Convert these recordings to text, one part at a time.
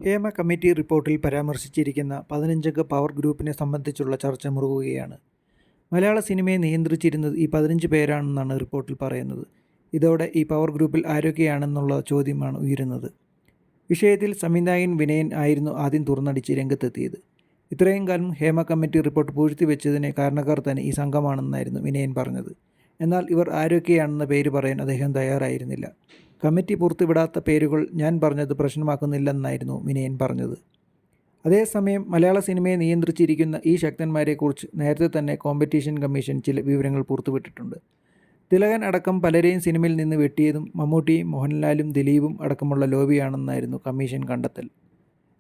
Hema committee റിപ്പോർട്ടിൽ പരാമർശിച്ചിരിക്കുന്ന 15 power ഗ്രൂപ്പിനെ സംബന്ധിച്ചുള്ള ചർച്ച മുറുകുകയാണ്. മലയാള സിനിമയെ നിയന്ത്രിച്ചിരുന്നത് ഈ 15 പേരാണെന്നാണ് റിപ്പോർട്ടിൽ പറയുന്നത്. ഇതോടെ ഈ പവർ ഗ്രൂപ്പിൽ ആരൊക്കെയാണെന്നുള്ള ചോദ്യമാണ് ഉയരുന്നത്. വിഷയത്തിൽ സംവിധായകൻ വിനയൻ ആയിരുന്നു ആദ്യം തുറന്നടിച്ച് രംഗത്തെത്തിയത്. ഇത്രയും കാലം ഹേമ കമ്മിറ്റി റിപ്പോർട്ട് പൂഴ്ത്തിവെച്ചതിന് കാരണക്കാർ തന്നെ ഈ സംഘമാണെന്നായിരുന്നു വിനയൻ പറഞ്ഞത്. എന്നാൽ ഇവർ ആരൊക്കെയാണെന്ന പേര് പറയാൻ അദ്ദേഹം തയ്യാറായിരുന്നില്ല. കമ്മിറ്റി പുറത്തുവിടാത്ത പേരുകൾ ഞാൻ പറഞ്ഞത് പ്രശ്നമാക്കുന്നില്ലെന്നായിരുന്നു വിനയൻ പറഞ്ഞത്. അതേസമയം മലയാള സിനിമയെ നിയന്ത്രിച്ചിരിക്കുന്ന ഈ ശക്തന്മാരെക്കുറിച്ച് നേരത്തെ തന്നെ കോമ്പറ്റീഷൻ കമ്മീഷൻ ചില വിവരങ്ങൾ പുറത്തുവിട്ടിട്ടുണ്ട്. തിലകൻ അടക്കം പലരെയും സിനിമയിൽ നിന്ന് വെട്ടിയതും മമ്മൂട്ടിയും മോഹൻലാലും ദിലീപും അടക്കമുള്ള ലോബിയാണെന്നായിരുന്നു കമ്മീഷൻ കണ്ടെത്തൽ.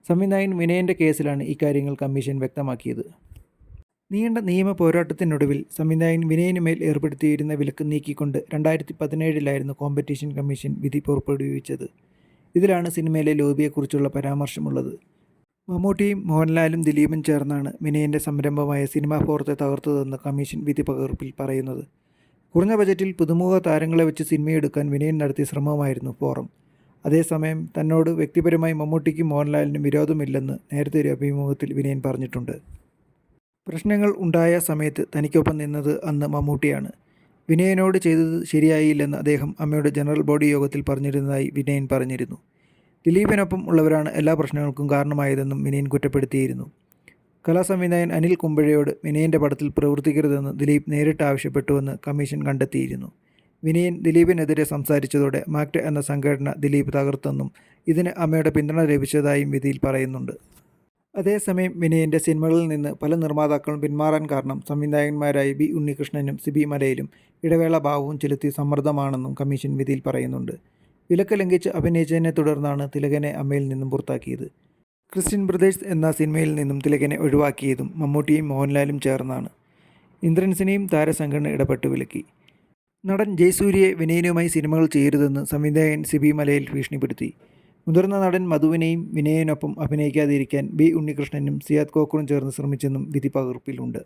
സംവിധായകൻ വിനയൻ്റെ കേസിലാണ് ഇക്കാര്യങ്ങൾ കമ്മീഷൻ വ്യക്തമാക്കിയത്. നീണ്ട നിയമ പോരാട്ടത്തിനൊടുവിൽ സംവിധായകൻ വിനയനുമേൽ ഏർപ്പെടുത്തിയിരുന്ന വിലക്ക് നീക്കിക്കൊണ്ട് 2017 കോമ്പറ്റീഷൻ കമ്മീഷൻ വിധി പുറപ്പെടുവിച്ചത്. ഇതിലാണ് സിനിമയിലെ ലോബിയെക്കുറിച്ചുള്ള പരാമർശമുള്ളത്. മമ്മൂട്ടിയും മോഹൻലാലും ദിലീപും ചേർന്നാണ് വിനയൻ്റെ സംരംഭമായ സിനിമാ ഫോറത്തെ തകർത്തതെന്ന് കമ്മീഷൻ വിധി പകർപ്പിൽ പറയുന്നത്. കുറഞ്ഞ ബജറ്റിൽ പുതുമുഖ താരങ്ങളെ വെച്ച് സിനിമയെടുക്കാൻ വിനയൻ നടത്തിയ ശ്രമമായിരുന്നു ഫോറം. അതേസമയം തന്നോട് വ്യക്തിപരമായി മമ്മൂട്ടിക്കും മോഹൻലാലിനും വിരോധമില്ലെന്ന് നേരത്തെ ഒരു അഭിമുഖത്തിൽ വിനയൻ പറഞ്ഞിട്ടുണ്ട്. പ്രശ്നങ്ങൾ ഉണ്ടായ സമയത്ത് തനിക്കൊപ്പം നിന്നത് അന്ന് മമ്മൂട്ടിയാണ്. വിനയനോട് ചെയ്തത് ശരിയായില്ലെന്ന് അദ്ദേഹം അമ്മയുടെ ജനറൽ ബോഡി യോഗത്തിൽ പറഞ്ഞിരുന്നതായി വിനയൻ പറഞ്ഞിരുന്നു. ദിലീപിനൊപ്പം ഉള്ളവരാണ് എല്ലാ പ്രശ്നങ്ങൾക്കും കാരണമായതെന്നും വിനയൻ കുറ്റപ്പെടുത്തിയിരുന്നു. കലാസംവിധായകൻ അനിൽ കുമ്പഴയോട് വിനയൻ്റെ പടത്തിൽ പ്രവർത്തിക്കരുതെന്ന് ദിലീപ് നേരിട്ട് ആവശ്യപ്പെട്ടുവെന്ന് കമ്മീഷൻ കണ്ടെത്തിയിരുന്നു. വിനയൻ ദിലീപിനെതിരെ സംസാരിച്ചതോടെ മാക്ട് എന്ന സംഘടന ദിലീപ് തകർത്തെന്നും ഇതിന് അമ്മയുടെ പിന്തുണ ലഭിച്ചതായും വിധിയിൽ പറയുന്നുണ്ട്. അതേസമയം വിനയൻ്റെ സിനിമകളിൽ നിന്ന് പല നിർമ്മാതാക്കളും പിന്മാറാൻ കാരണം സംവിധായകന്മാരായ ബി ഉണ്ണികൃഷ്ണനും സിബി മലയിലും ഇടവേള ഭാവവും ചെലുത്തിയ സമ്മർദ്ദമാണെന്നും കമ്മീഷൻ വിധിയിൽ പറയുന്നുണ്ട്. വിലക്ക് ലംഘിച്ച് അഭിനയിച്ചതിനെ തുടർന്നാണ് തിലകനെ അമ്മയിൽ നിന്നും പുറത്താക്കിയത്. ക്രിസ്ത്യൻ ബ്രദേഴ്സ് എന്ന സിനിമയിൽ നിന്നും തിലകനെ ഒഴിവാക്കിയതും മമ്മൂട്ടിയും മോഹൻലാലും ചേർന്നാണ്. ഇന്ദ്രൻസിനെയും താരസംഘടന ഇടപെട്ട് വിലക്കി. നടൻ ജയസൂര്യയെ വിനയനുമായി സിനിമകൾ ചെയ്യരുതെന്ന് സംവിധായകൻ സിബി മലയിൽ ഭീഷണിപ്പെടുത്തി. മുതിർന്ന നടൻ മധുവിനെയും വിനയനൊപ്പം അഭിനയിക്കാതിരിക്കാൻ ബി ഉണ്ണികൃഷ്ണനും സിയാദ് കോക്കറും ചേർന്ന് ശ്രമിച്ചെന്നും വിധി പകർപ്പിലുണ്ട്.